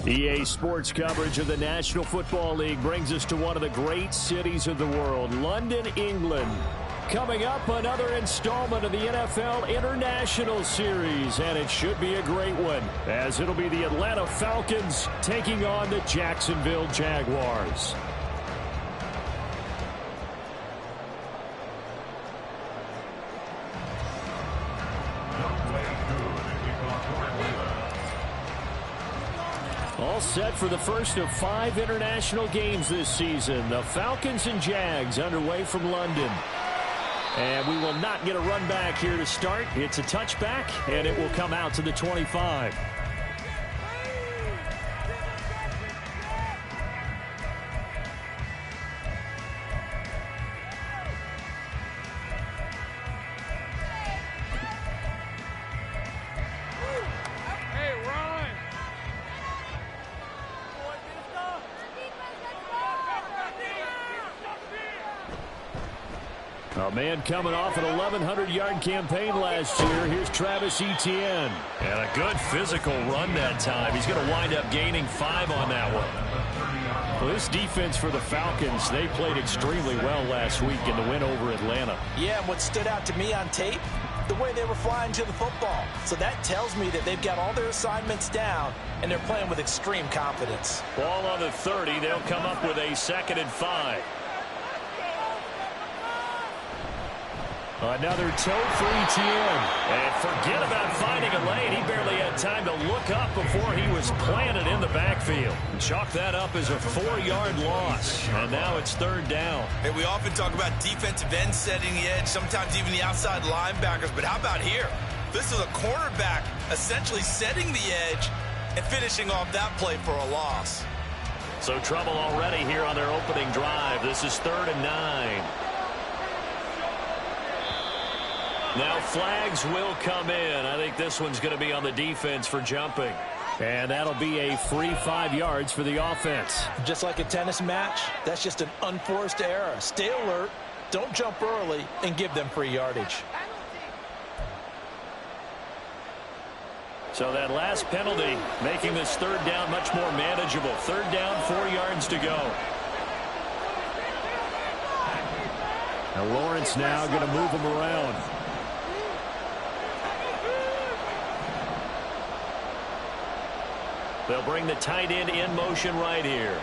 EA Sports coverage of the National Football League brings us to one of the great cities of the world, London, England. Coming up, another installment of the NFL International Series, and it should be a great one, as it'll be the Atlanta Falcons taking on the Jacksonville Jaguars. All set for the first of 5 international games this season. The Falcons and Jags underway from London. And we will not get a run back here to start. It's a touchback, and it will come out to the 25. A man coming off an 1,100-yard campaign last year. Here's Travis Etienne. And a good physical run that time. He's going to wind up gaining 5 on that one. Well, this defense for the Falcons, they played extremely well last week in the win over Atlanta. Yeah, and what stood out to me on tape, the way they were flying to the football. So that tells me that they've got all their assignments down, and they're playing with extreme confidence. Ball on the 30. They'll come up with a 2nd and 5. Another toe for Etienne. And forget about finding a lane. He barely had time to look up before he was planted in the backfield. Chalk that up as a 4-yard loss. And now it's 3rd down. Hey, we often talk about defensive ends setting the edge, sometimes even the outside linebackers. But how about here? This is a cornerback essentially setting the edge and finishing off that play for a loss. So trouble already here on their opening drive. This is 3rd and 9. Now flags will come in. I think this one's going to be on the defense for jumping. And that'll be a free 5 yards for the offense. Just like a tennis match, that's just an unforced error. Stay alert, don't jump early, and give them free yardage. So that last penalty making this 3rd down much more manageable. 3rd down, 4 yards to go. Now Lawrence now going to move him around. They'll bring the tight end in motion right here.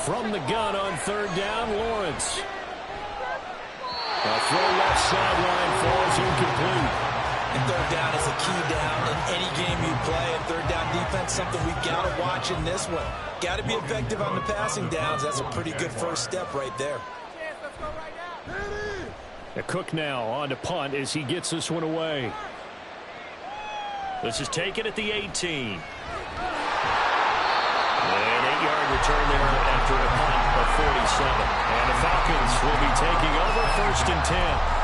From the gun on 3rd down, Lawrence. A throw left sideline falls incomplete. And 3rd down is a key down in any game you play. And 3rd down defense, something we've got to watch in this one. Got to be effective on the passing downs. That's a pretty good first step right there. Cook now on to punt as he gets this one away. This is taken at the 18. An 8-yard return there after a punt of 47. And the Falcons will be taking over 1st and 10.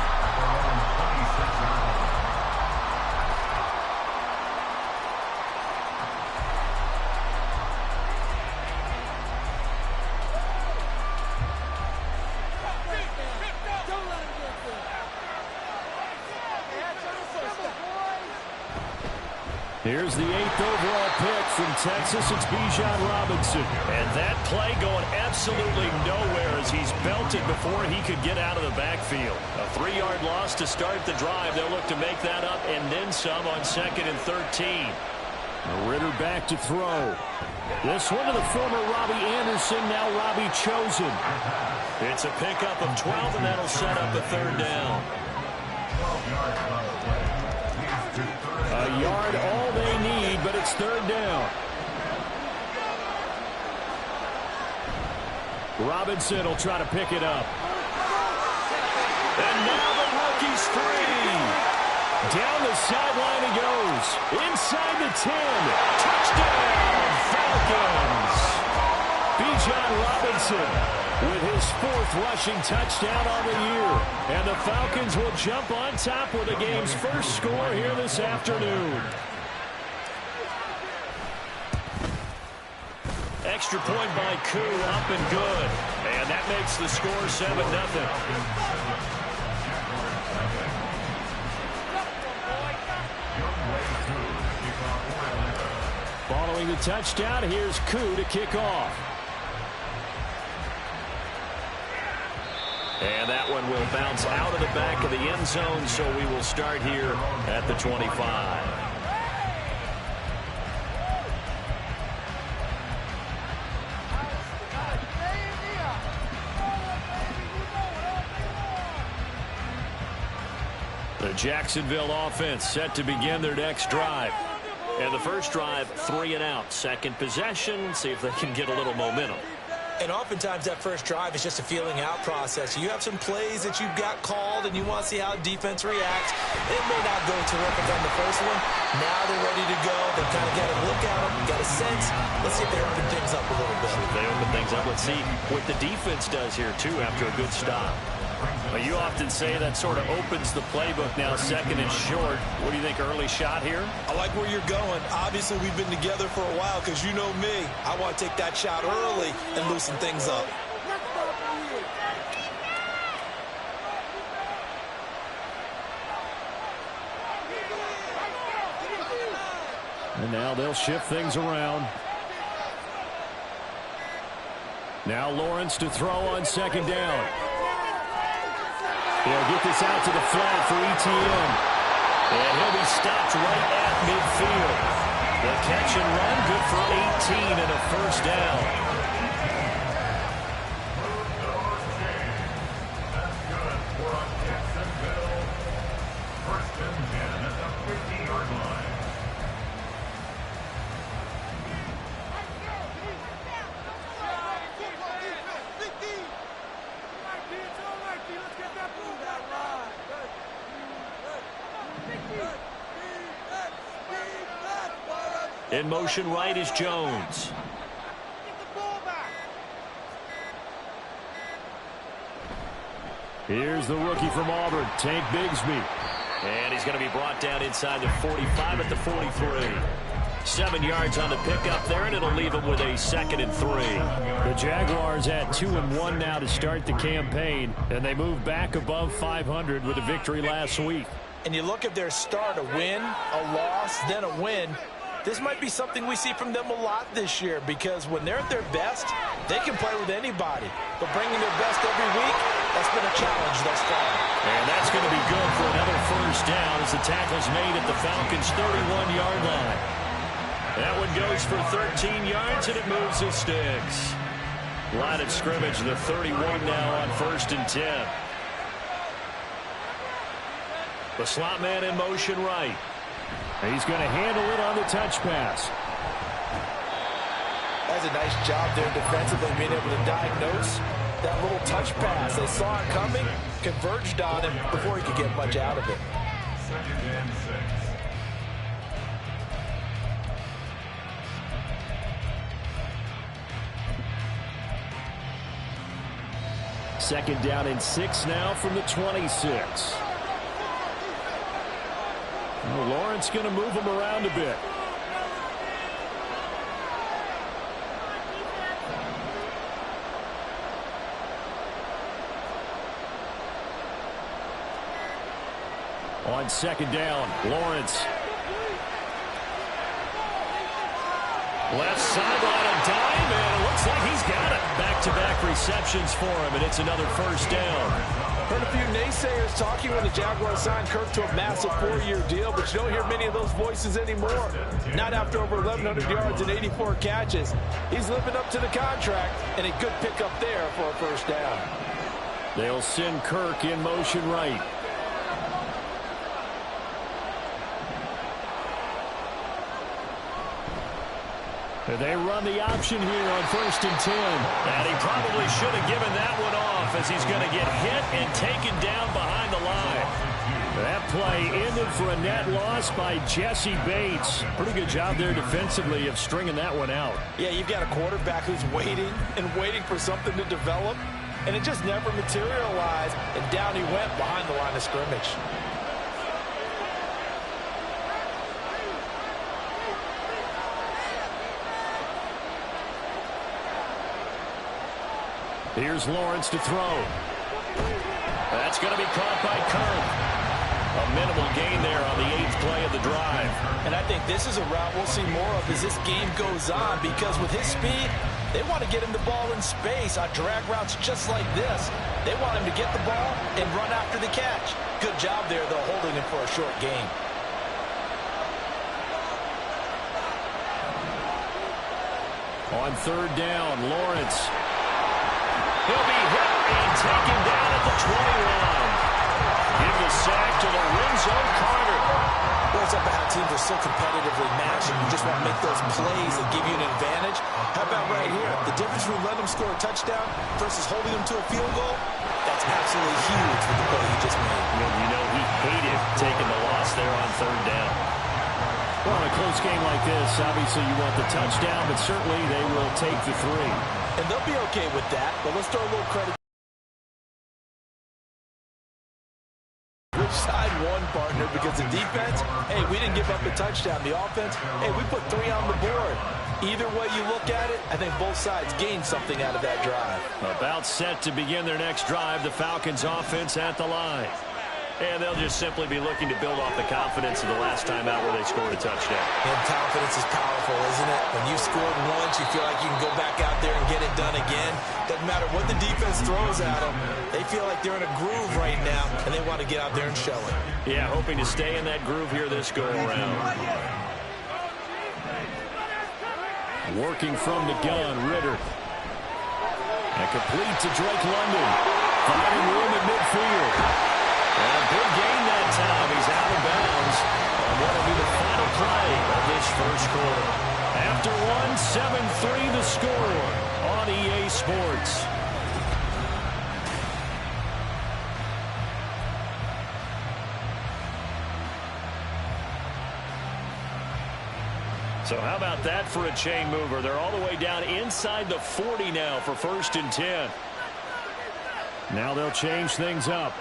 Here's the 8th overall pick from Texas. It's Bijan Robinson. And that play going absolutely nowhere as he's belted before he could get out of the backfield. A 3-yard loss to start the drive. They'll look to make that up and then some on 2nd and 13. Ritter back to throw. This one to the former Robbie Anderson, now Robbie Chosen. It's a pickup of 12, and that'll set up a 3rd down. A yard, all they need, but it's 3rd down. Robinson will try to pick it up. And now the rookie's free. Down the sideline he goes. Inside the 10. Touchdown, Falcons. Bijan Robinson with his 4th rushing touchdown on the year. And the Falcons will jump on top with the game's first score here this afternoon. Extra point by Koo, up and good. And that makes the score 7-0. the touchdown. Here's Koo to kick off. And that one will bounce out of the back of the end zone, so we will start here at the 25. The Jacksonville offense set to begin their next drive. And the first drive, 3 and out. Second possession, see if they can get a little momentum. And oftentimes that first drive is just a feeling out process. You have some plays that you've got called and you want to see how defense reacts. It may not go terrific on the first one. Now they're ready to go. They've kind of got a look at them, got a sense. Let's see if they open things up a little bit. If they open things up, let's see what the defense does here, too, after a good stop. Well, you often say that sort of opens the playbook now, second and short. What do you think, early shot here? I like where you're going. Obviously, we've been together for a while because you know me. I want to take that shot early and loosen things up. And now they'll shift things around. Now Lawrence to throw on second down. They'll get this out to the flat for ETN. And he'll be stopped right at midfield. The catch and run, good for 18 and a first down. In motion right is Jones. Here's the rookie from Auburn, Tank Bigsby. And he's going to be brought down inside the 45 at the 43. 7 yards on the pickup there, and it'll leave him with a 2nd and 3. The Jaguars at 2-1 now to start the campaign, and they move back above 500 with a victory last week. And you look at their start, a win, a loss, then a win. This might be something we see from them a lot this year because when they're at their best, they can play with anybody. But bringing their best every week, that's been a challenge thus far. And that's going to be good for another first down as the tackle's made at the Falcons' 31-yard line. That one goes for 13 yards, and it moves the sticks. Line of scrimmage, the 31 now on 1st and 10. The slot man in motion right. He's going to handle it on the touch pass. That's a nice job there defensively, being able to diagnose that little touch pass. They saw it coming, converged on him before he could get much out of it. Second down and 6 now from the 26. Well, Lawrence going to move him around a bit. On second down, Lawrence. Left sideline, a dime, and it looks like he's got it. Back-to-back receptions for him, and it's another first down. Heard a few naysayers talking when the Jaguars signed Kirk to a massive 4-year deal, but you don't hear many of those voices anymore. Not after over 1,100 yards and 84 catches. He's living up to the contract, and a good pickup there for a first down. They'll send Kirk in motion right. They run the option here on 1st and 10. And he probably should have given that one off as he's going to get hit and taken down behind the line. That play ended for a net loss by Jesse Bates. Pretty good job there defensively of stringing that one out. Yeah, you've got a quarterback who's waiting and waiting for something to develop, and it just never materialized, and down he went behind the line of scrimmage. Here's Lawrence to throw. That's going to be caught by Kirk. A minimal gain there on the 8th play of the drive. And I think this is a route we'll see more of as this game goes on, because with his speed, they want to get him the ball in space on drag routes just like this. They want him to get the ball and run after the catch. Good job there, though, holding him for a short gain. On 3rd down, Lawrence. He'll be hit and taken down at the 21. Give the sack to Lorenzo Carter. Well, it's up to how teams are so competitively matched, and you just want to make those plays that give you an advantage. How about right here? The difference between letting them score a touchdown versus holding them to a field goal, that's absolutely huge with the play he just made. You know he hated taking the loss there on 3rd down. Well, in a close game like this, obviously you want the touchdown, but certainly they will take the 3. And they'll be okay with that, but let's throw a little credit. Which side won, partner? Because the defense, hey, we didn't give up a touchdown. The offense, hey, we put 3 on the board. Either way you look at it, I think both sides gained something out of that drive. About set to begin their next drive, the Falcons offense at the line. And they'll just simply be looking to build off the confidence of the last time out where they scored a touchdown. And confidence is powerful, isn't it? When you scored once, you feel like you can go back out there and get it done again. Doesn't matter what the defense throws at them. They feel like they're in a groove right now, and they want to get out there and show it. Yeah, hoping to stay in that groove here this go-around. Working from the gun, Ritter. And complete to Drake London. Finding room at midfield. And a big gain that time. He's out of bounds on what will be the final play of this first quarter. After 1, 7-3 the score on EA Sports. So how about that for a chain mover? They're all the way down inside the 40 now for 1st and 10. Now they'll change things up.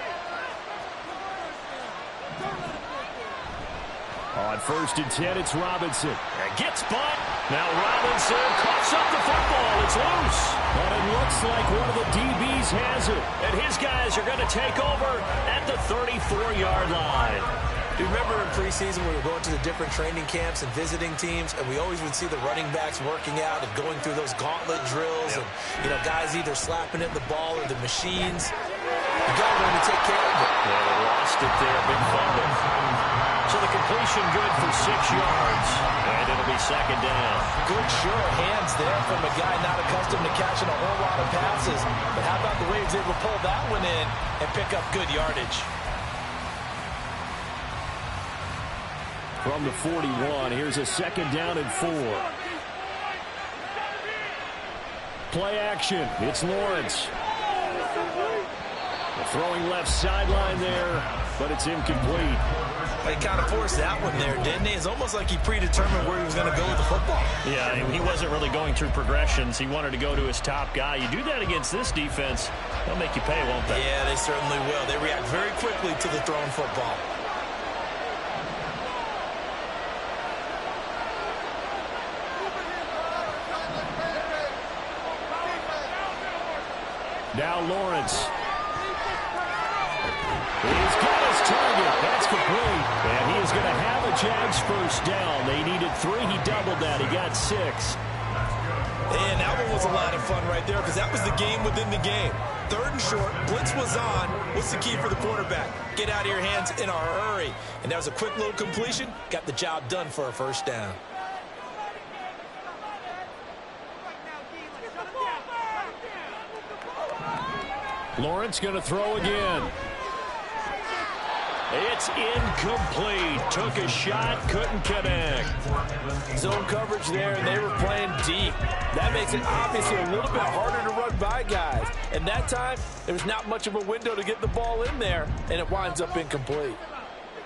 On 1st and 10, it's Robinson. And gets butt. Now Robinson coughs up the football. It's loose. But it looks like one of the DBs has it. And his guys are going to take over at the 34-yard line. Do you remember in preseason when we were going to the different training camps and visiting teams, and we always would see the running backs working out and going through those gauntlet drills, and, you know, guys either slapping at the ball or the machines. You got to learn to take care of it. Yeah, they lost it there. Big fumble. So the completion good for 6 yards. And it'll be 2nd down. Good, sure hands there from a guy not accustomed to catching a whole lot of passes. But how about the way he's able to pull that one in and pick up good yardage? From the 41, here's a 2nd down and 4. Play action. It's Lawrence. Throwing left sideline there, but it's incomplete. He kind of forced that one there, didn't he? It's almost like he predetermined where he was going to go with the football. Yeah, he wasn't really going through progressions. He wanted to go to his top guy. You do that against this defense, they'll make you pay, won't they? Yeah, they certainly will. They react very quickly to the thrown football. Now Lawrence. He's got his target. That's complete. And he is going to have a Jags first down. They needed 3. He doubled that. He got 6. And that one was a lot of fun right there because that was the game within the game. 3rd and short. Blitz was on. What's the key for the quarterback? Get out of your hands in a hurry. And that was a quick little completion. Got the job done for a first down. Lawrence going to throw again. It's incomplete. Took a shot, couldn't connect. Zone coverage there, and they were playing deep. That makes it obviously a little bit harder to run by guys. And that time, there was not much of a window to get the ball in there, and it winds up incomplete.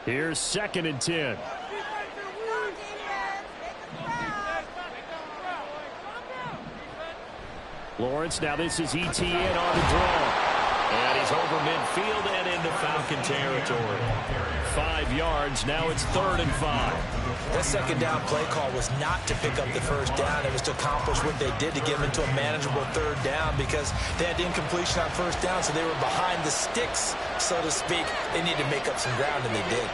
Here's 2nd and 10. Lawrence, now this is ETN on the draw. And he's over midfield and into Falcon territory. 5 yards. Now it's 3rd and 5. That second down play call was not to pick up the first down. It was to accomplish what they did to get them into a manageable 3rd down because they had incompletion on first down, so they were behind the sticks, so to speak. They needed to make up some ground, and they did.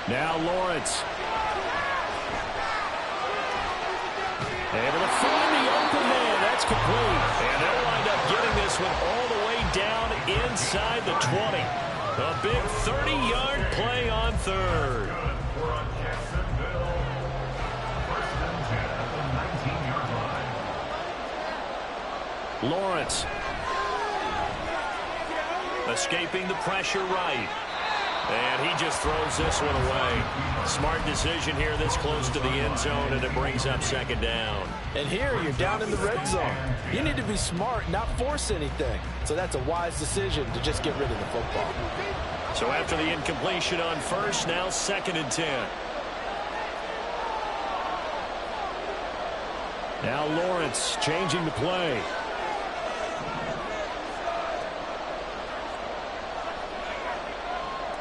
Now Lawrence. Able to find the open man. That's complete. And they'll wind up getting this one all the way down inside the 20. A big 30-yard play on 3rd. Lawrence. Escaping the pressure right. And he just throws this one away. Smart decision here this close to the end zone, and it brings up 2nd down. And here you're down in the red zone. You need to be smart, not force anything. So that's a wise decision to just get rid of the football. So after the incompletion on 1st, now 2nd and 10. Now Lawrence changing the play.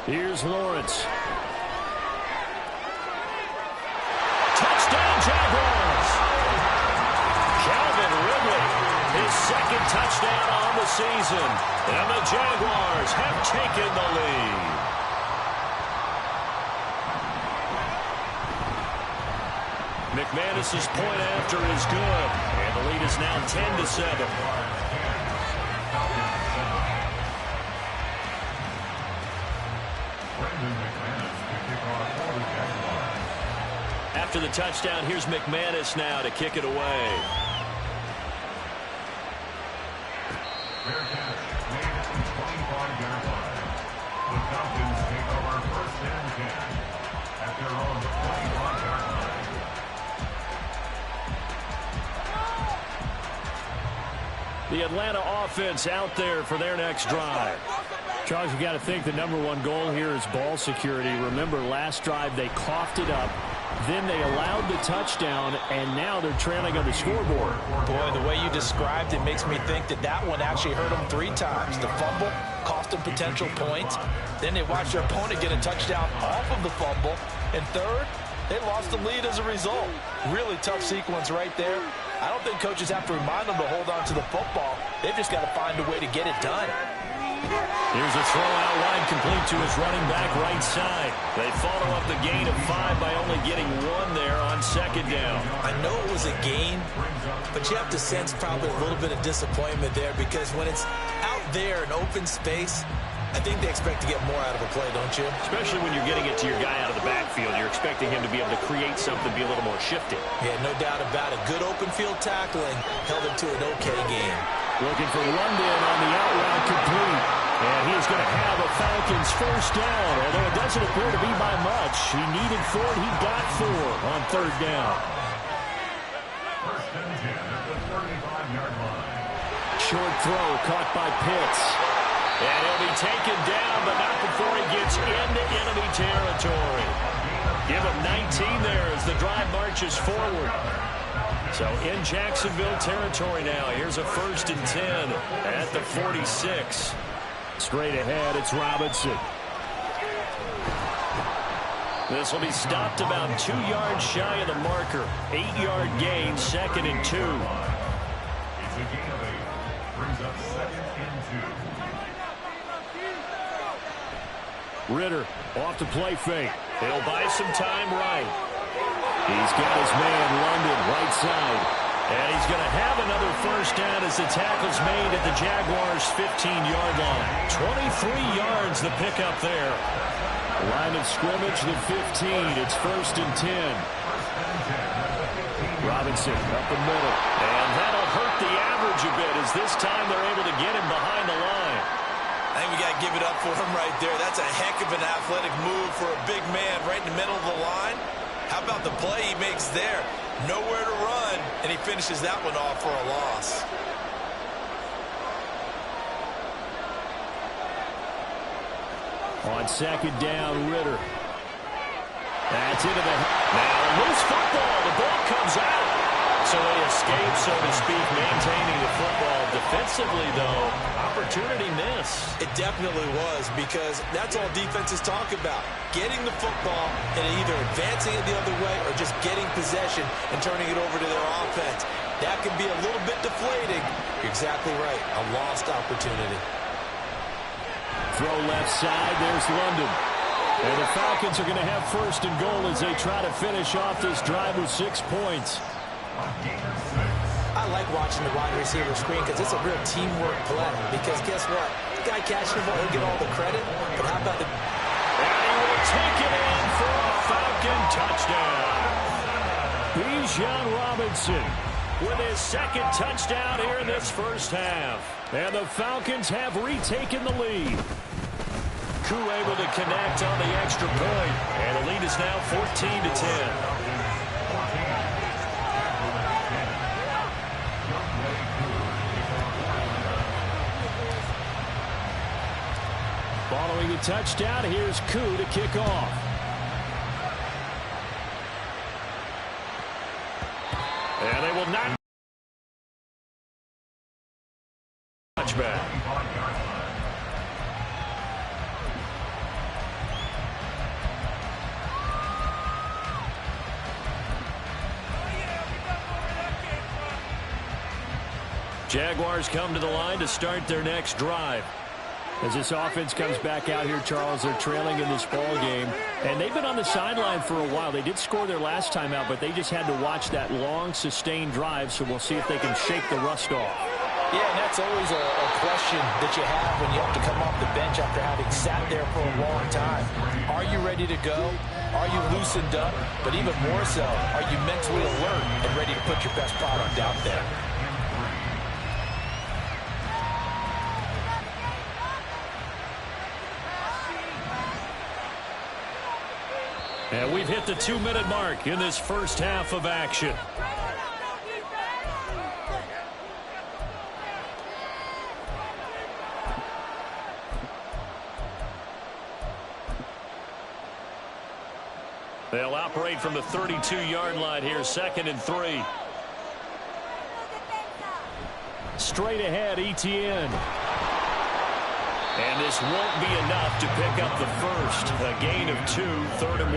Here's Lawrence. Touchdown, Jaguars! Calvin Ridley, his 2nd touchdown on the season. And the Jaguars have taken the lead. McManus's point after is good. And the lead is now 10-7. After the touchdown, here's McManus now to kick it away. The Atlanta offense out there for their next drive. Charles, you got to think the #1 goal here is ball security. Remember, last drive they coughed it up. Then they allowed the touchdown, and now they're trailing on the scoreboard. Boy, the way you described it makes me think that that one actually hurt them 3 times. The fumble cost them potential points. Then they watched their opponent get a touchdown off of the fumble. And 3rd, they lost the lead as a result. Really tough sequence right there. I don't think coaches have to remind them to hold on to the football. They've just got to find a way to get it done. Here's a throw out wide, complete to his running back right side. They follow up the gain of 5 by only getting 1 there on 2nd down. I know it was a gain, but you have to sense probably a little bit of disappointment there because when it's out there in open space, I think they expect to get more out of a play, don't you? Especially when you're getting it to your guy out of the backfield. You're expecting him to be able to create something, be a little more shifty. Yeah, no doubt about it. Good open field tackling held him to an okay game. Looking for London on the out route, complete. And he's going to have a Falcons 1st down, although it doesn't appear to be by much. He needed 4, he got 4 on 3rd down. Short throw caught by Pitts. And he'll be taken down, but not before he gets into enemy territory. Give him 19 there as the drive marches forward. So in Jacksonville territory now. Here's a 1st and 10 at the 46. Straight ahead, it's Robinson. This will be stopped about 2 yards shy of the marker. 8-yard gain, 2nd and 2. It's a gain of 8. Brings up 2nd and 2. Ritter off the play fake. He'll buy some time right. He's got his man London right side. And he's going to have another 1st down as the tackle's made at the Jaguars' 15-yard line. 23 yards the pickup there. Line of scrimmage, the 15. It's 1st and 10. Robinson up the middle. And that'll hurt the average a bit as this time they're able to get him behind the line. I think we got to give it up for him right there. That's a heck of an athletic move for a big man right in the middle of the line. How about the play he makes there? Nowhere to run, and he finishes that one off for a loss. On 2nd down, Ritter. That's into the... Now, loose football. The ball comes out. So So they escape, so to speak, maintaining the football. Defensively, though, opportunity miss. It definitely was, because that's all defenses talk about. Getting the football and either advancing it the other way or just getting possession and turning it over to their offense. That can be a little bit deflating. You're exactly right. A lost opportunity. Throw left side. There's London. And the Falcons are going to have first and goal as they try to finish off this drive with 6 points. I like watching the wide receiver screen because it's a real teamwork play. Because guess what? The guy catching the ball, he'll get all the credit. But how about the... And he will take it in for a Falcon touchdown. Bijan Robinson With his second touchdown here in this first half. And the Falcons have retaken the lead. Koo able to connect on the extra point. And the lead is now 14-10. Following the touchdown, here's Koo to kick off. And they will not touchback. Jaguars come to the line to start their next drive. As this offense comes back out here, Charles, they're trailing in this ball game. And they've been on the sideline for a while. They did score their last time out, but they just had to watch that long, sustained drive. So we'll see if they can shake the rust off. Yeah, and that's always a question that you have when you have to come off the bench after having sat there for a long time. Are you ready to go? Are you loosened up? But even more so, are you mentally alert and ready to put your best product out there? And we've hit the 2-minute mark in this first half of action. They'll operate from the 32-yard line here, 2nd and 3. Straight ahead, ETN. And this won't be enough to pick up the first. A gain of 2, 3rd and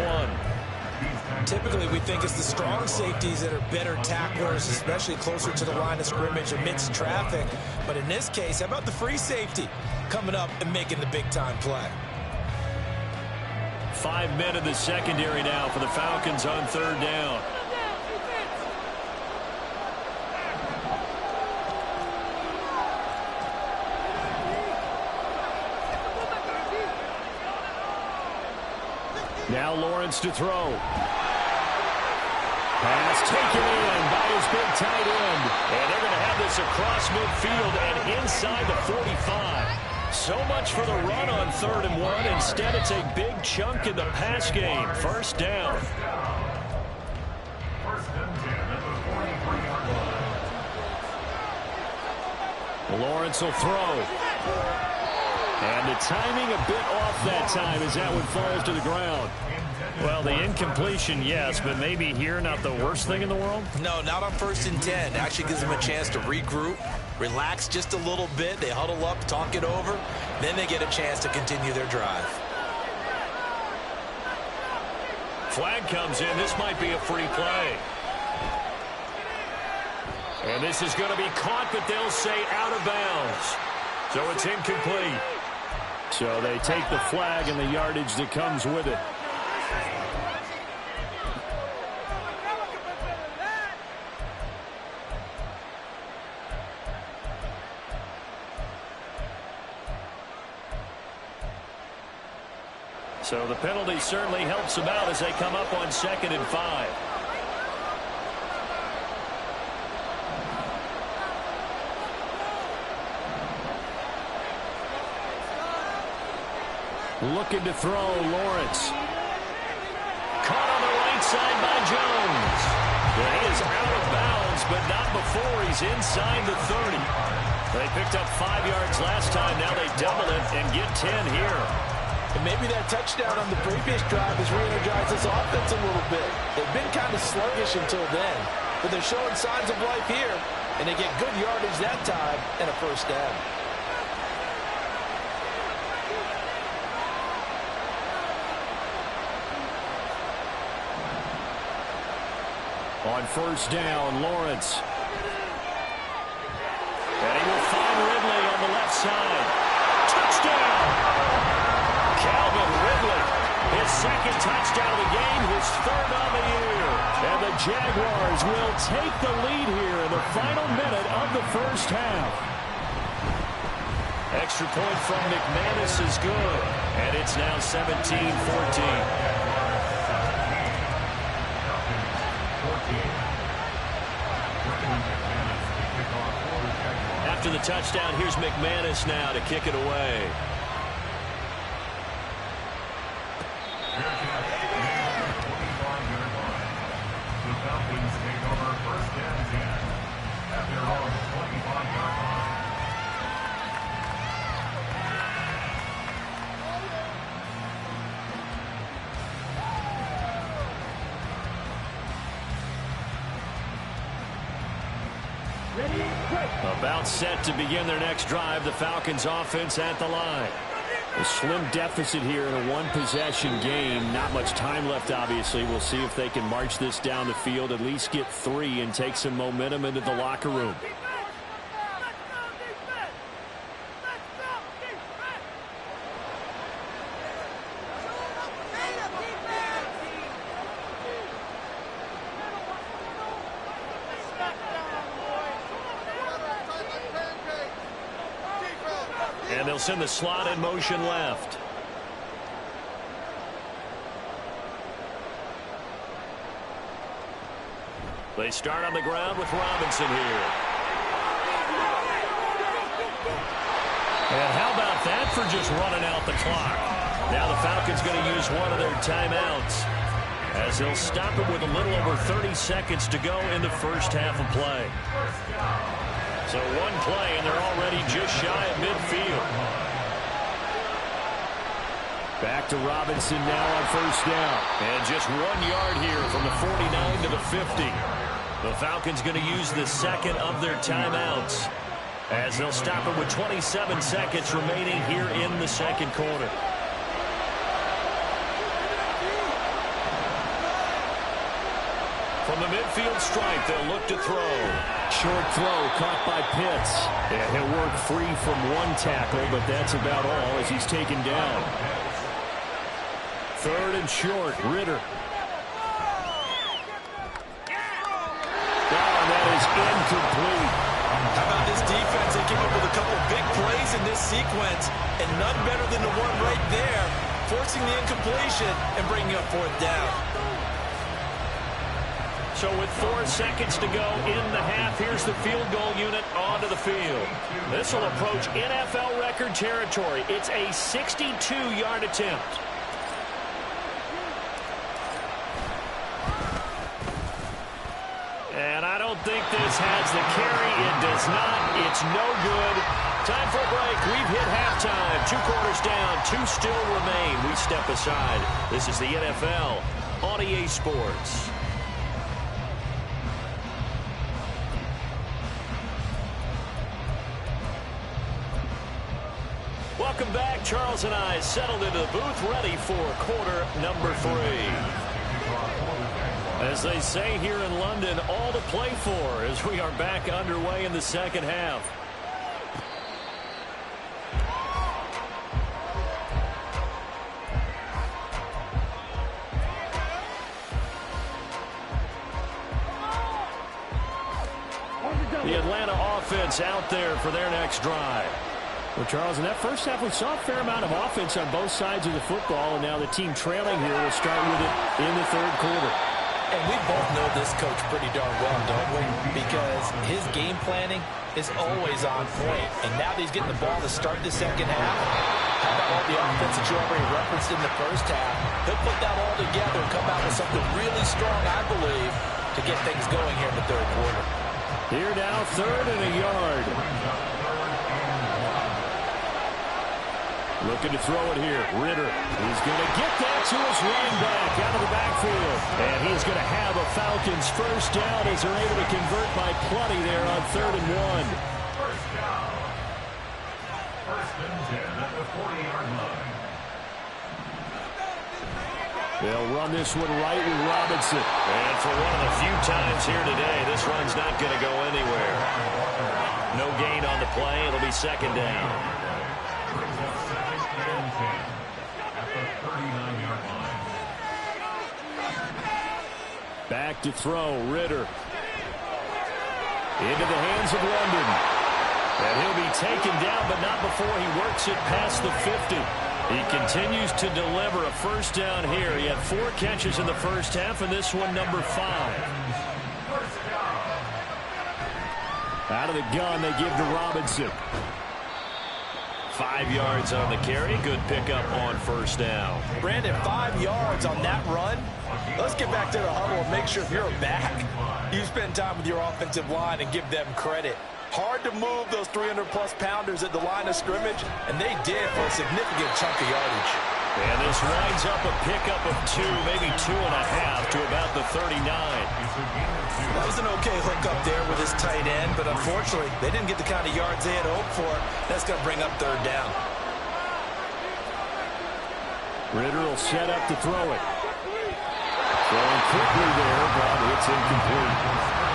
1. Typically, we think it's the strong safeties that are better tacklers, especially closer to the line of scrimmage amidst traffic. But in this case, how about the free safety coming up and making the big-time play? 5 men in the secondary now for the Falcons on 3rd down. Now Lawrence to throw. Pass taken in by his big tight end. And they're going to have this across midfield and inside the 45. So much for the run on 3rd and 1. Instead, it's a big chunk in the pass game. 1st down. Lawrence will throw. And the timing a bit off that time as that one falls to the ground. Well, the incompletion, yes, but maybe here not the worst thing in the world? No, not on 1st and 10. Actually gives them a chance to regroup, relax just a little bit. They huddle up, talk it over. Then they get a chance to continue their drive. Flag comes in. This might be a free play. And this is going to be caught, but they'll say out of bounds. So it's incomplete. So they take the flag and the yardage that comes with it. So the penalty certainly helps them out as they come up on 2nd and 5. Looking to throw, Lawrence. Caught on the right side by Jones. Well, he is out of bounds, but not before he's inside the 30. They picked up 5 yards last time. Now they double it and get 10 here. And maybe that touchdown on the previous drive has re-energized this offense a little bit. They've been kind of sluggish until then. but they're showing signs of life here, and they get good yardage that time and a first down. On first down, Lawrence. And he will find Ridley on the left side. Touchdown! Calvin Ridley, his second touchdown of the game, his third on the year. And the Jaguars will take the lead here in the final minute of the first half. Extra point from McManus is good. And it's now 17-14. After the touchdown, here's McManus now to kick it away. The Falcons take over first and 10 at their own 25-yard line. About set to begin their next drive. The Falcons offense at the line. A slim deficit here in a one-possession game. Not much time left, obviously. We'll see if they can march this down the field, at least get 3, and take some momentum into the locker room. And they'll send the slot in motion left. They start on the ground with Robinson here. And how about that for just running out the clock? Now the Falcons going to use one of their timeouts, as they'll stop it with a little over 30 seconds to go in the first half of play. So one play, and they're already just shy of midfield. Back to Robinson now on first down. And just 1 yard here from the 49 to the 50. The Falcons going to use the second of their timeouts, as they'll stop it with 27 seconds remaining here in the second quarter. From the midfield stripe, they'll look to throw. Short throw caught by Pitts. And he'll work free from one tackle, but that's about all as he's taken down. Third and short, Ritter. Oh, that is incomplete. How about this defense? They came up with a couple big plays in this sequence, and none better than the one right there, forcing the incompletion and bringing up fourth down. So with 4 seconds to go in the half, here's the field goal unit onto the field. This will approach NFL record territory. It's a 62-yard attempt. And I don't think this has the carry. It does not. It's no good. Time for a break. We've hit halftime. 2 quarters down. 2 still remain. We step aside. This is the NFL on EA Sports. Welcome back. Charles and I settled into the booth, ready for quarter number 3. As they say here in London, all to play for as we are back underway in the second half. The Atlanta offense out there for their next drive. Well, Charles, in that first half, we saw a fair amount of offense on both sides of the football, and now the team trailing here will start with it in the third quarter. And we both know this coach pretty darn well, don't we? Because his game planning is always on point. And now that he's getting the ball to start the second half, how about all the offense that you already referenced in the first half? He'll put that all together and come out with something really strong, I believe, to get things going here in the third quarter. Here now, 3rd and a yard. Looking to throw it here. Ritter. He's going to get that to his running back out of the backfield. And he's going to have a Falcons first down as they're able to convert by plenty there on 3rd and 1. First down. 1st and 10 at the 40-yard line. They'll run this one right with Robinson. And for one of the few times here today, this run's not going to go anywhere. No gain on the play. It'll be 2nd down. Brings up 2nd and 10 at the 39-yard line. Back to throw. Ritter. Into the hands of London. And he'll be taken down, but not before he works it past the 50. He continues to deliver a first down here. He had 4 catches in the first half, and this one number 5. Out of the gun, they give to Robinson. 5 yards on the carry. Good pickup on 1st down. Brandon, 5 yards on that run. Let's get back to the huddle and make sure if you're a back, you spend time with your offensive line and give them credit. Hard to move those 300-plus pounders at the line of scrimmage, and they did for a significant chunk of yardage. And this winds up a pickup of 2, maybe 2.5 to about the 39. That was an okay hook up there with his tight end, but unfortunately, they didn't get the kind of yards they had hoped for. That's going to bring up 3rd down. Ritter will set up to throw it. Throwing quickly there, but it's incomplete.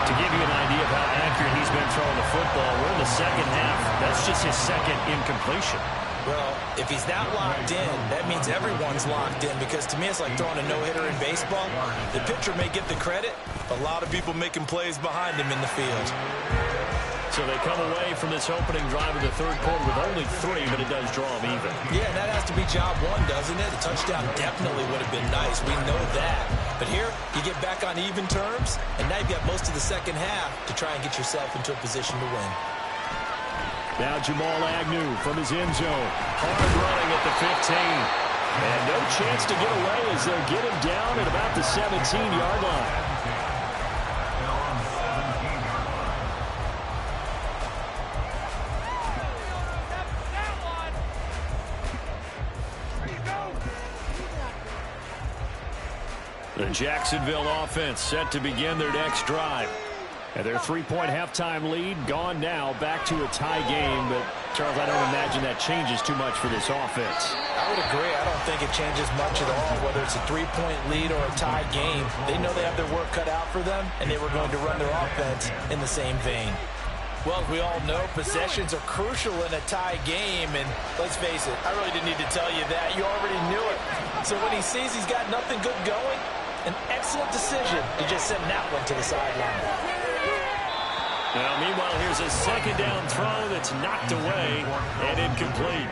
To give you an idea of how accurate he's been throwing the football, we're in the 2nd half. That's just his 2nd incompletion. Well, if he's not locked in, that means everyone's locked in, because to me it's like throwing a no-hitter in baseball. The pitcher may get the credit, a lot of people making plays behind him in the field. So they come away from this opening drive in the 3rd quarter with only 3, but it does draw them even. Yeah, that has to be job 1, doesn't it? A touchdown definitely would have been nice. We know that. But here, you get back on even terms, and now you've got most of the 2nd half to try and get yourself into a position to win. Now Jamal Agnew from his end zone. Hard running at the 15. And no chance to get away as they'll get him down at about the 17-yard line. The Jacksonville offense set to begin their next drive. And their 3-point halftime lead gone now, back to a tie game. But, Charles, I don't imagine that changes too much for this offense. I would agree. I don't think it changes much at all, whether it's a 3-point lead or a tie game. They know they have their work cut out for them, and they were going to run their offense in the same vein. Well, as we all know, possessions are crucial in a tie game, and let's face it, I really didn't need to tell you that. You already knew it. So when he sees he's got nothing good going, an excellent decision to just send that one to the sideline. Now, meanwhile, here's a 2nd down throw that's knocked away and incomplete.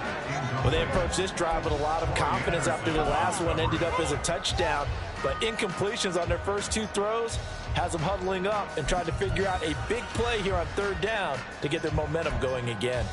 Well, they approached this drive with a lot of confidence after the last one ended up as a touchdown. But incompletions on their first 2 throws has them huddling up and trying to figure out a big play here on 3rd down to get their momentum going again.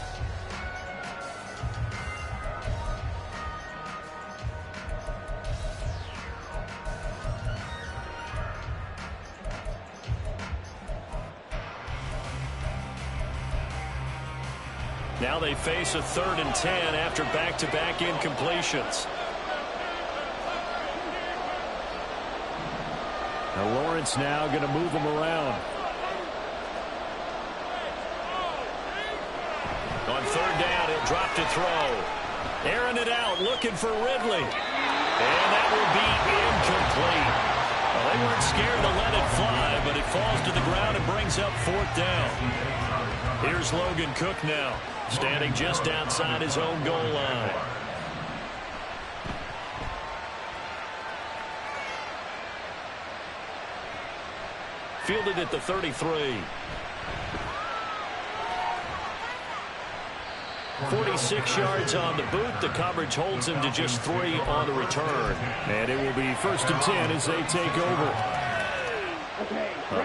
Now they face a 3rd and 10 after back-to-back incompletions. Now Lawrence now going to move him around. On 3rd down, he'll drop to throw. Airing it out, looking for Ridley. And that will be incomplete. Well, they weren't scared to let it fly, but it falls to the ground and brings up 4th down. Here's Logan Cook now, standing just outside his own goal line. Fielded at the 33. 46 yards on the boot. The coverage holds him to just 3 on the return. And it will be 1st and 10 as they take over.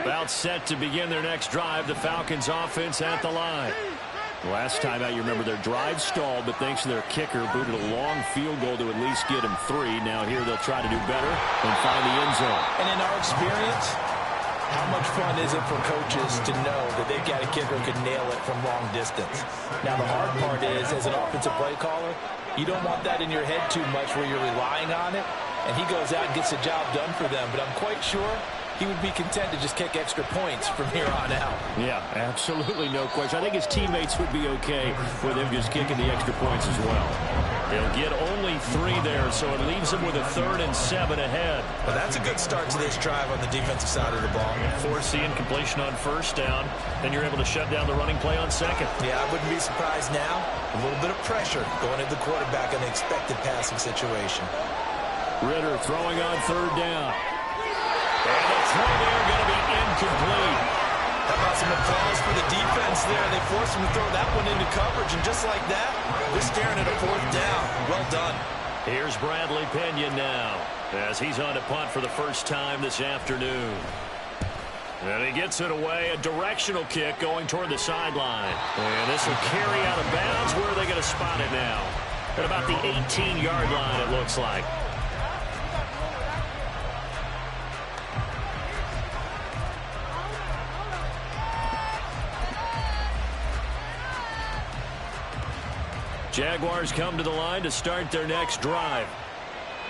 About set to begin their next drive. The Falcons offense at the line. Last time out, you remember their drive stalled, but thanks to their kicker, booted a long field goal to at least get him 3. Now here they'll try to do better and find the end zone. And in our experience, How much fun is it for coaches to know that they've got a kicker who can nail it from long distance? Now, the hard part is, as an offensive play caller, you don't want that in your head too much where you're relying on it, and he goes out and gets the job done for them. But I'm quite sure he would be content to just kick extra points from here on out. Yeah, absolutely no question. I think his teammates would be okay with him just kicking the extra points as well. He'll get only 3 there, so it leaves him with a 3rd and 7 ahead. Well, that's a good start to this drive on the defensive side of the ball. Force the incompletion on 1st down, then you're able to shut down the running play on 2nd. Yeah, I wouldn't be surprised now. A little bit of pressure going into the quarterback in the expected passing situation. Ritter throwing on 3rd down. And the throw there going to be incomplete. How about some applause for the defense there? They forced him to throw that one into coverage, and just like that, they're staring at a 4th down. Well done. Here's Bradley Pena now, as he's on to punt for the first time this afternoon. And he gets it away, a directional kick going toward the sideline. And this will carry out of bounds. Where are they going to spot it now? At about the 18-yard line, it looks like. Jaguars come to the line to start their next drive.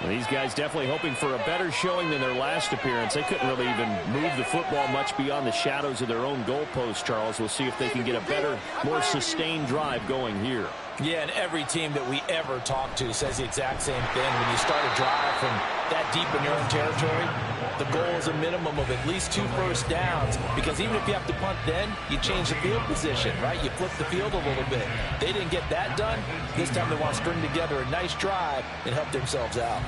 Well, these guys definitely hoping for a better showing than their last appearance. They couldn't really even move the football much beyond the shadows of their own goalpost, Charles. We'll see if they can get a better, more sustained drive going here. Yeah, and every team that we ever talk to says the exact same thing. When you start a drive from that deep in your own territory, the goal is a minimum of at least 2 first downs, because even if you have to punt then, you change the field position, right? You flip the field a little bit. They didn't get that done. This time they want to string together a nice drive and help themselves out.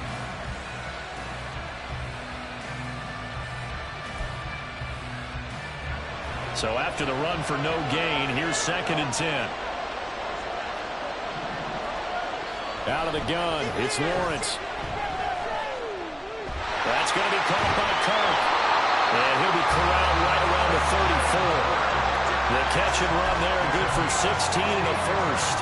So after the run for no gain, here's 2nd and 10. Out of the gun, it's Lawrence. That's going to be caught by Kirk. And he'll be corralled right around the 34. The catch and run there, good for 16 and a first.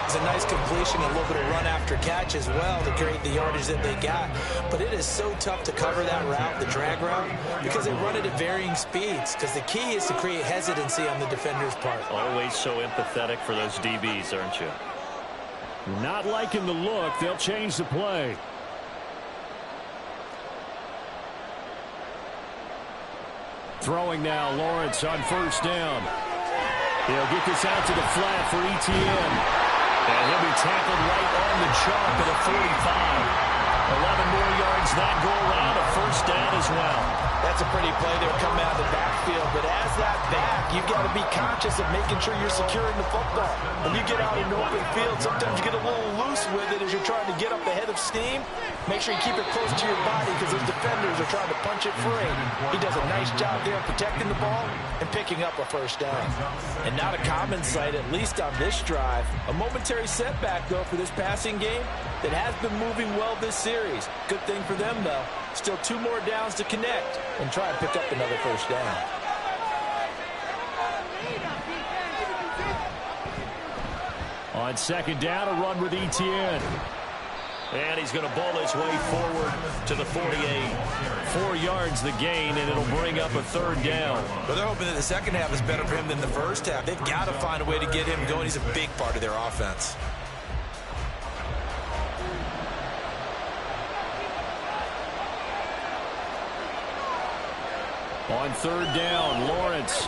It's a nice completion, a little bit of run after catch as well to create the yardage that they got. But it is so tough to cover that route, the drag route, because they run it at varying speeds. Because the key is to create hesitancy on the defender's part. Always so empathetic for those DBs, aren't you? Not liking the look. They'll change the play. Throwing now, Lawrence on 1st down. He'll get this out to the flat for ETN. And he'll be tackled right on the chalk at a 45. 11 more yards that go around, a 1st down as well. That's a pretty play there coming out of the backfield. But as that back, you've got to be conscious of making sure you're securing the football. When you get out in the open field, sometimes you get a little loose with it as you're trying to get up ahead of steam. Make sure you keep it close to your body because those defenders are trying to punch it free. He does a nice job there protecting the ball and picking up a 1st down. And not a common sight, at least on this drive. A momentary setback, though, for this passing game that has been moving well this series. Good thing for them, though. Still 2 more downs to connect and try and pick up another 1st down. On 2nd down, a run with ETN. And he's going to bowl his way forward to the 48. 4 yards the gain, and it'll bring up a 3rd down. Well, they're hoping that the second half is better for him than the first half. They've got to find a way to get him going. He's a big part of their offense. On 3rd down, Lawrence.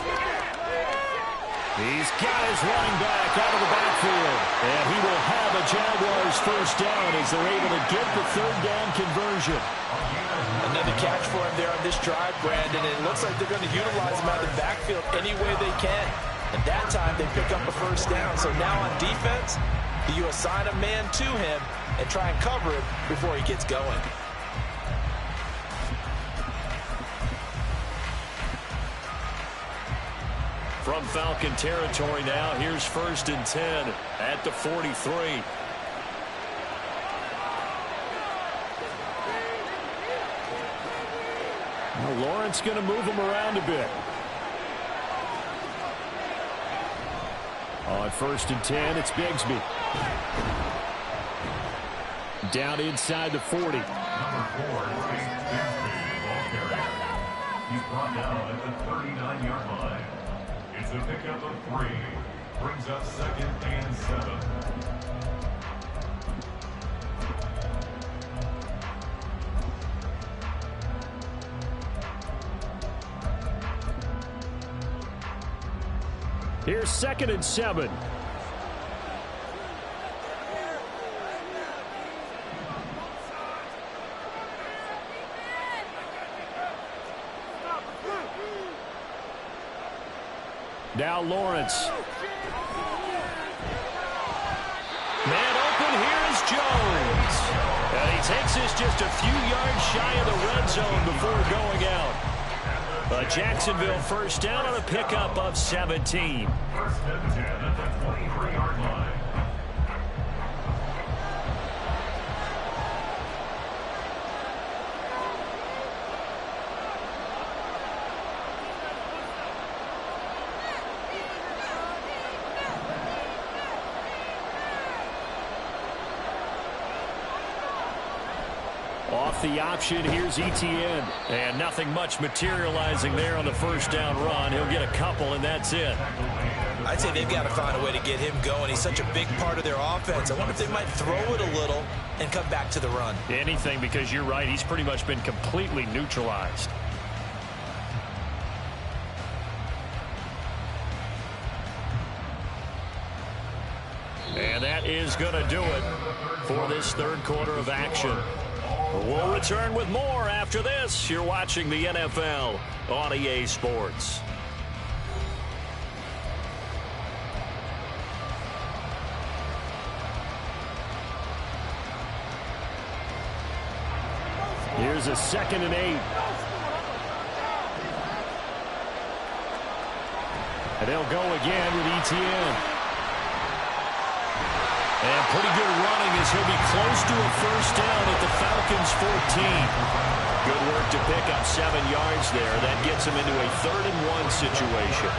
He's got his running back out of the backfield. And he will have a Jaguars 1st down as they're able to get the 3rd down conversion. Another catch for him there on this drive, Brandon. And it looks like they're going to utilize him out of the backfield any way they can. And that time they pick up a 1st down. So now on defense, you assign a man to him and try and cover him before he gets going. From Falcon territory now, here's 1st and 10 at the 43. Well, Lawrence going to move him around a bit. On 1st and 10, it's Bigsby. Down inside the 40. He's brought down at the 39-yard line. It's a pickup of 3. Brings up 2nd and 7. Here's 2nd and 7. Now Lawrence. Man open, here is Jones. And he takes this just a few yards shy of the red zone before going out. A Jacksonville first down on a pickup of 17. 1st and 10 at the 23-yard line. Off the option, here's Etienne. And nothing much materializing there on the first down run. He'll get a couple, and that's it. I'd say they've got to find a way to get him going. He's such a big part of their offense. I wonder if they might throw it a little and come back to the run. Anything, because you're right. He's pretty much been completely neutralized. And that is going to do it for this third quarter of action. We'll return with more after this. You're watching the NFL on EA Sports. Here's a 2nd and 8. And they'll go again with Etienne. And pretty good running as he'll be close to a first down at the Falcons' 14. Good work to pick up 7 yards there. That gets him into a 3rd and 1 situation.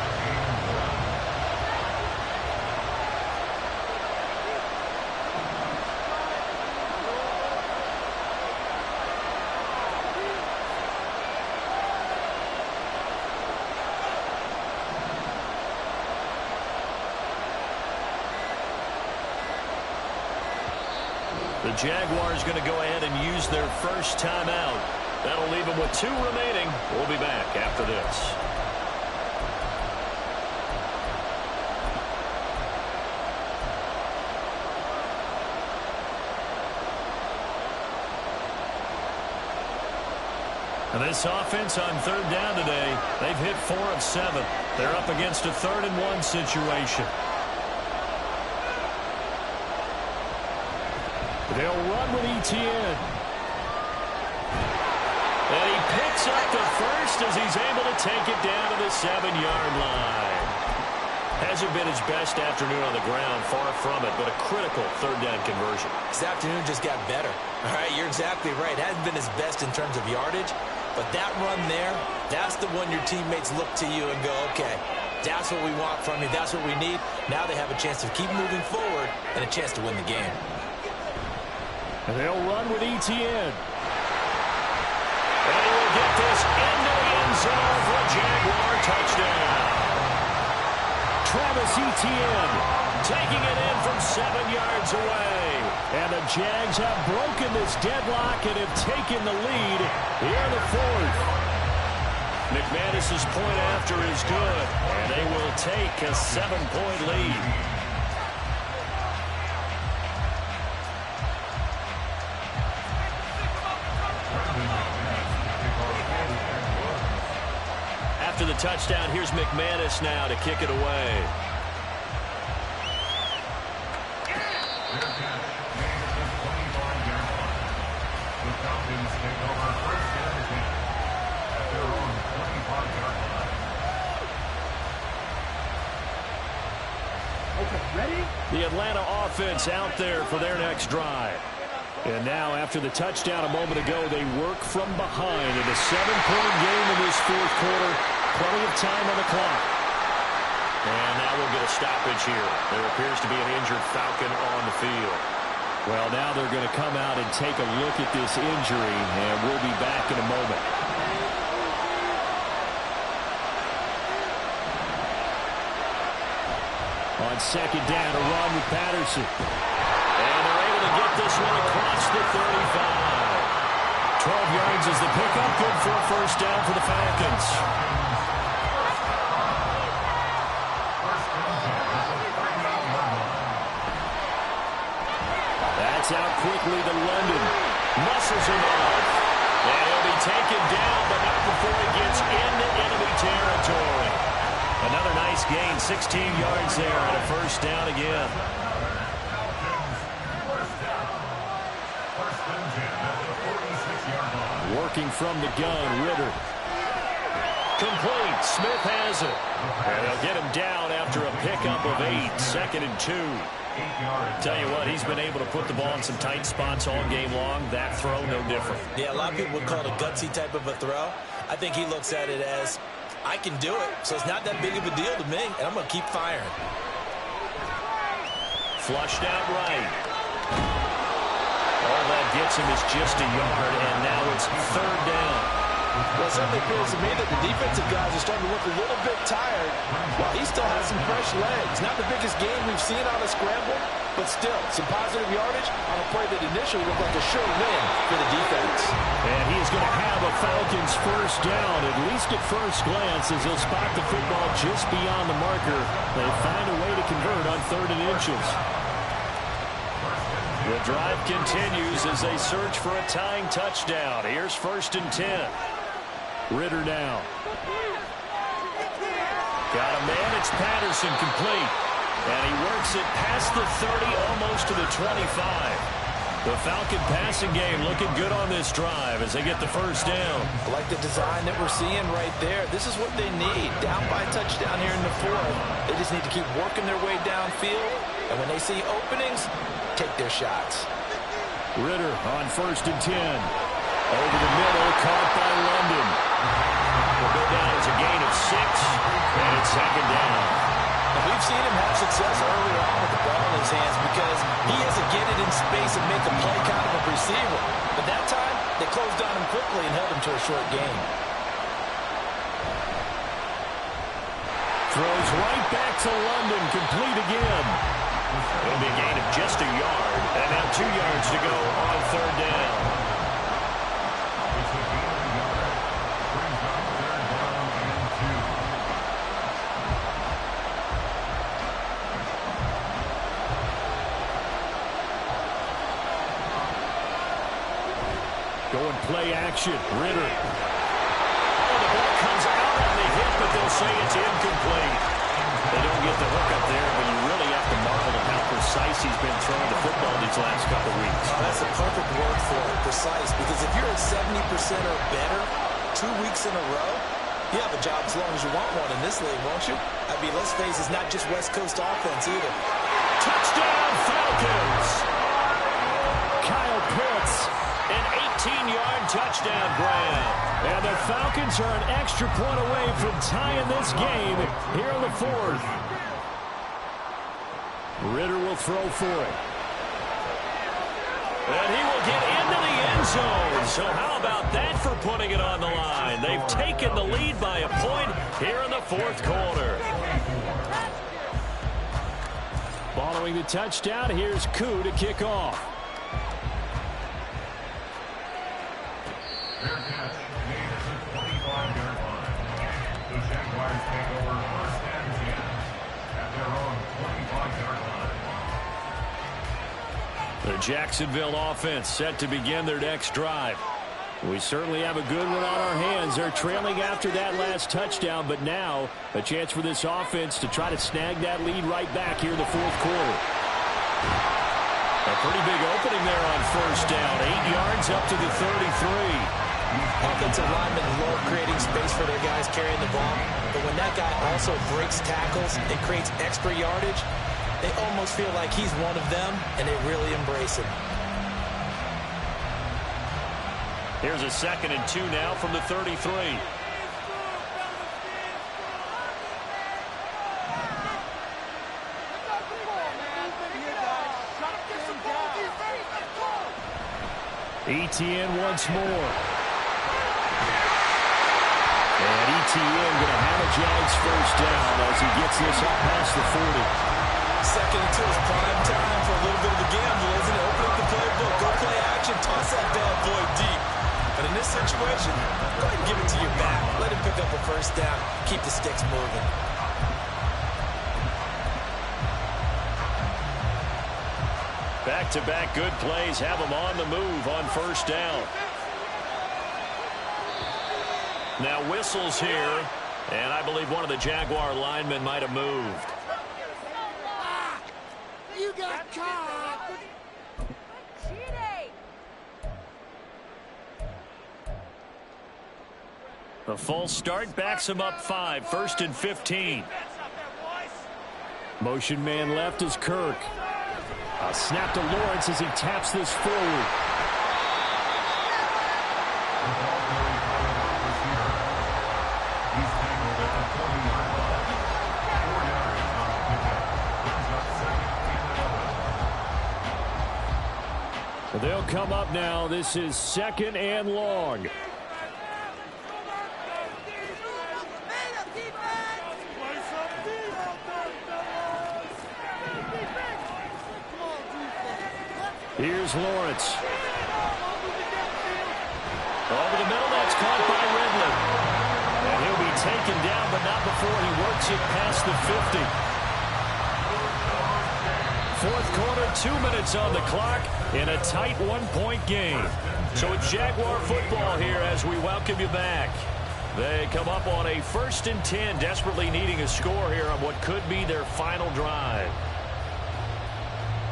The Jaguars going to go ahead and use their first timeout. That'll leave them with 2 remaining. We'll be back after this. And this offense on 3rd down today, they've hit 4 of 7. They're up against a 3rd and 1 situation. They'll run with Etienne. And he picks up the first as he's able to take it down to the 7-yard line. Hasn't been his best afternoon on the ground, far from it, but a critical 3rd down conversion. This afternoon just got better. All right, you're exactly right. Hasn't been his best in terms of yardage, but that run there, that's the one your teammates look to you and go, okay, that's what we want from you. That's what we need. Now they have a chance to keep moving forward and a chance to win the game. And they'll run with Etienne. And he will get this into the end zone for a Jaguar touchdown. Travis Etienne taking it in from 7 yards away. And the Jags have broken this deadlock and have taken the lead here in the 4th. McManus's point after is good, and they will take a 7-point lead. After the touchdown, here's McManus now to kick it away. The Falcons take over 1st and 10 at their own 25-yard line. Okay, ready? The Atlanta offense out there for their next drive. And now, after the touchdown a moment ago, they work from behind in a 7-point game in this 4th quarter. Plenty of time on the clock. And now we'll get a stoppage here. There appears to be an injured Falcon on the field. Well, now they're going to come out and take a look at this injury, and we'll be back in a moment. on second down, a run with Patterson. And they're able to get this one across the 35. 12 yards is the pickup. Good for a first down for the Falcons. That's out quickly to London. Muscles him off. And he'll be taken down, but not before he gets into enemy territory. Another nice gain, 16 yards there, and a first down again. Working from the gun, Ritter. Complete. Smith has it. And they'll get him down after a pickup of 8. Second and 2. Tell you what, he's been able to put the ball in some tight spots all game long. That throw, no different. Yeah, a lot of people would call it a gutsy type of a throw. I think he looks at it as, I can do it, so it's not that big of a deal to me, and I'm going to keep firing. Flushed out right. All that gets him is just a yard, and now it's third down. Well, it certainly appears to me that the defensive guys are starting to look a little bit tired while he still has some fresh legs. Not the biggest game we've seen on a scramble, but still some positive yardage on a play that initially looked like a sure win for the defense. And he is going to have a Falcons first down, at least at first glance, as he'll spot the football just beyond the marker. They find a way to convert on 3rd and inches. The drive continues as they search for a tying touchdown. Here's 1st and 10. Ritter now. Got a man. It's Patterson, complete. And he works it past the 30, almost to the 25. The Falcon passing game looking good on this drive as they get the first down. I like the design that we're seeing right there. This is what they need. Down by a touchdown here in the 4th. They just need to keep working their way downfield. And when they see openings, take their shots. Ritter on 1st and 10. Over the middle, caught by London. Will go down as a gain of 6, and it's second down. And we've seen him have success early on with the ball in his hands because he doesn't get it in space and make a play kind of a receiver. But that time, they closed on him quickly and held him to a short gain. Throws right back to London, complete again. It'll be a gain of just a yard, and now 2 yards to go on 3rd down. Going play action, Ritter. Oh, the ball comes out on the hit, but they'll say it's incomplete. They don't get the hook up there, but you really have to marvel at how precise he's been throwing the football these last couple weeks. Oh, that's a perfect word for it, precise, because if you're at 70% or better 2 weeks in a row, you have a job as long as you want one in this league, won't you? I mean, let's face it, it's not just West Coast offense either. Touchdown, Falcons! Kyle Pitts. An 18-yard touchdown grab. And the Falcons are an extra point away from tying this game here in the 4th. Ritter will throw for it. And he will get into the end zone. So how about that for putting it on the line? They've taken the lead by a point here in the 4th quarter. Following the touchdown, here's Koo to kick off. Fair catch, made at the 25-yard line. The Jaguars take over 1st and 10 at their own 25-yard line. The Jacksonville offense set to begin their next drive. We certainly have a good one on our hands. They're trailing after that last touchdown, but now a chance for this offense to try to snag that lead right back here in the 4th quarter. A pretty big opening there on 1st down. 8 yards up to the 33. Offensive linemen love creating space for their guys carrying the ball, but when that guy also breaks tackles and creates extra yardage, they almost feel like he's one of them, and they really embrace it. Here's a 2nd and 2 now from the 33. ETN once more. And ETN going to have a Jags first down as he gets this up past the 40. Second and 2 is prime time for a little bit of the gamble, isn't it? Open up the playbook, go play action, toss that bad boy deep. But in this situation, go ahead and give it to your back. Let him pick up a first down. Keep the sticks moving. Back-to-back good plays have them on the move on first down. Now whistles here, and I believe one of the Jaguar linemen might have moved. You got caught. Cheating. The false start backs him up 5, 1st and 15. Motion man left is Kirk. A snap to Lawrence as he taps this forward. They'll come up now. This is 2nd and long. Here's Lawrence. Over the middle, that's caught by Ridley. And he'll be taken down, but not before he works it past the 50. Fourth quarter, 2 minutes on the clock in a tight one-point game. So it's Jaguar football here as we welcome you back. They come up on a 1st and 10, desperately needing a score here on what could be their final drive.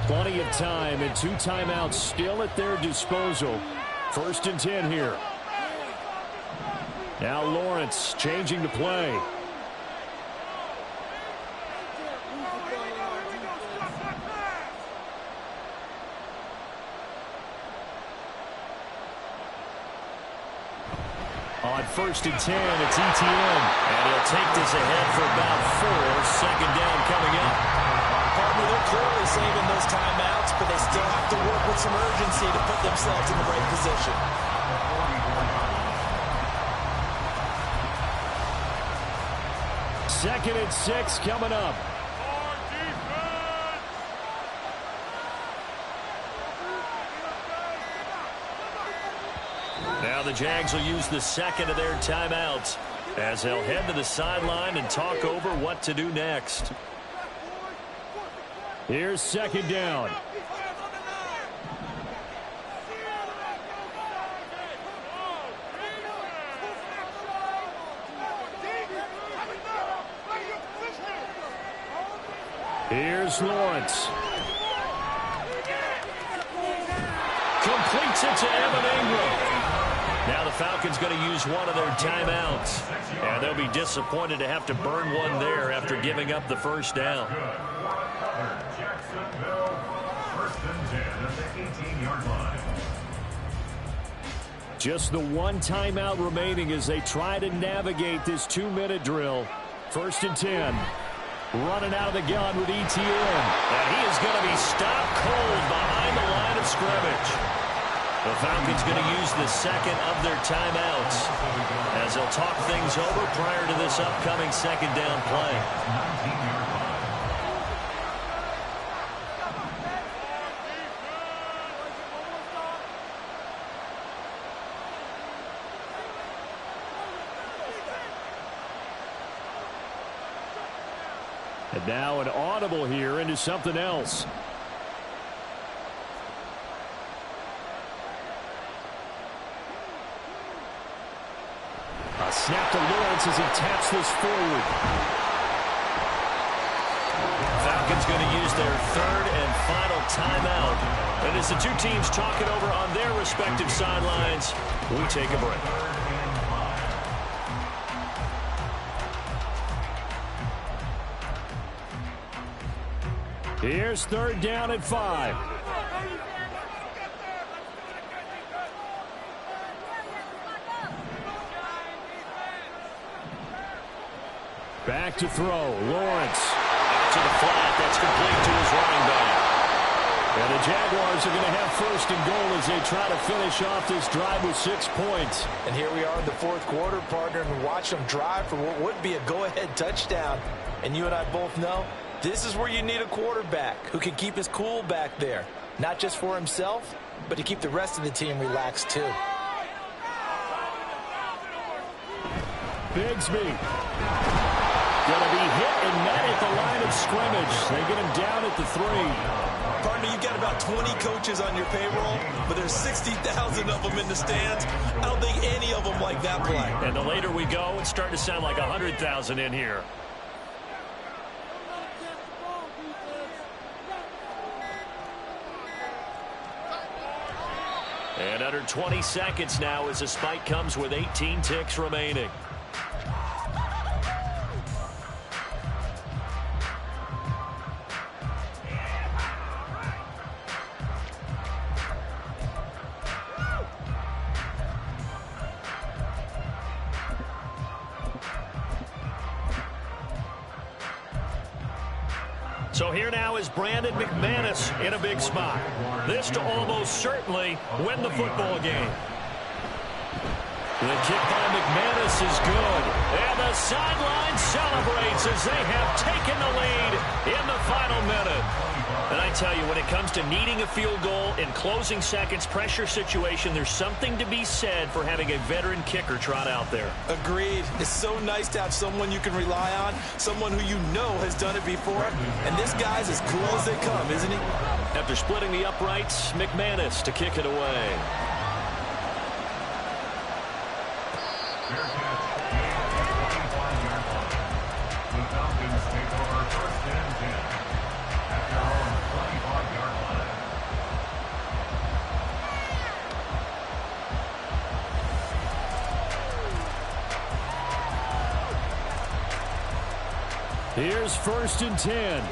Plenty of time and 2 timeouts still at their disposal. 1st and 10 here. Now Lawrence changing the play. On 1st and 10, it's ETN. And he'll take this ahead for about 4. 2nd down coming up. Partner, they're clearly saving those timeouts, but they still have to work with some urgency to put themselves in the right position. Second and 6 coming up. Now the Jags will use the second of their timeouts as they'll head to the sideline and talk over what to do next. Here's 2nd down. Here's Lawrence. Completes it to Evan Ingram. Now the Falcons going to use one of their timeouts. And they'll be disappointed to have to burn one there after giving up the first down. Jacksonville, 1st and 10 at the 18-yard line. Just the 1 timeout remaining as they try to navigate this 2-minute drill. 1st and 10. Running out of the gun with ETN. And he is going to be stopped cold behind the line of scrimmage. The Falcons going to use the second of their timeouts as they'll talk things over prior to this upcoming 2nd down play. And now an audible here into something else. A snap to Lawrence as he taps this forward. Falcons going to use their 3rd and final timeout. And as the two teams talk it over on their respective sidelines, we take a break. Here's 3rd down and 5. Back to throw. Lawrence. Out to the flat. That's complete to his running back. And the Jaguars are going to have 1st and goal as they try to finish off this drive with 6 points. And here we are in the 4th quarter, partner, and watch them drive for what would be a go-ahead touchdown. And you and I both know This is where you need a quarterback who can keep his cool back there. Not just for himself, but to keep the rest of the team relaxed too. Bigsby. Going to be hit and met at the line of scrimmage. They get him down at the 3. Partner, you've got about 20 coaches on your payroll, but there's 60,000 of them in the stands. I don't think any of them like that play. And the later we go, it's starting to sound like 100,000 in here. And under 20 seconds now as the spike comes with 18 ticks remaining. So here now is Brandon McManus in a big spot. This to almost certainly win the football game. The kick by McManus is good. And the sideline celebrates as they have taken the lead in the final minute. And I tell you, when it comes to needing a field goal in closing seconds, pressure situation, there's something to be said for having a veteran kicker trot out there. Agreed. It's so nice to have someone you can rely on, someone who you know has done it before. And this guy's as cool as they come, isn't he? After splitting the uprights, McManus to kick it away. The Falcons take over 1st and 10 at their own 25-yard line. Here's 1st and 10.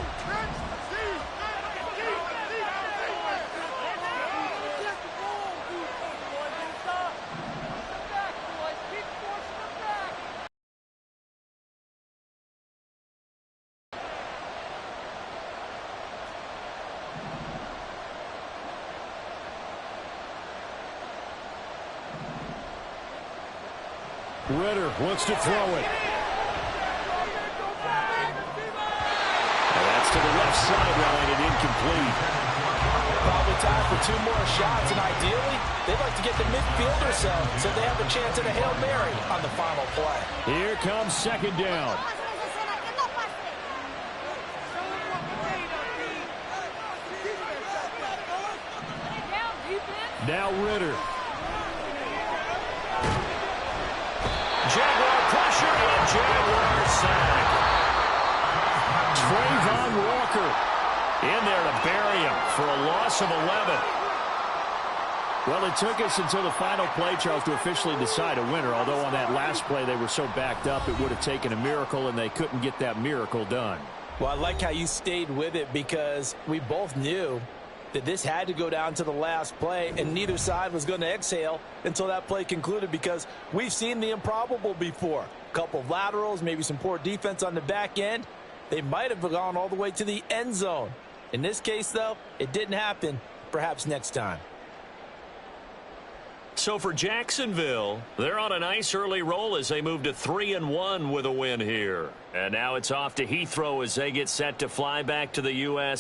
Ritter wants to throw it. That's to the left sideline and incomplete. Probably time for 2 more shots, and ideally, they'd like to get the midfield or so they have a chance at a Hail Mary on the final play. Here comes 2nd down. Now Ritter. Jaguar pressure and Jaguar sack. Trayvon Walker In there to bury him for a loss of 11. Well, it took us until the final play, Charles, to officially decide a winner. Although on that last play they were so backed up, it would have taken a miracle, and they couldn't get that miracle done. Well, I like how you stayed with it because we both knew that this had to go down to the last play, and neither side was going to exhale until that play concluded because we've seen the improbable before. A couple of laterals, maybe some poor defense on the back end. They might have gone all the way to the end zone. In this case, though, it didn't happen. Perhaps next time. So for Jacksonville, they're on a nice early roll as they move to 3-1 with a win here. And now it's off to Heathrow as they get set to fly back to the U.S.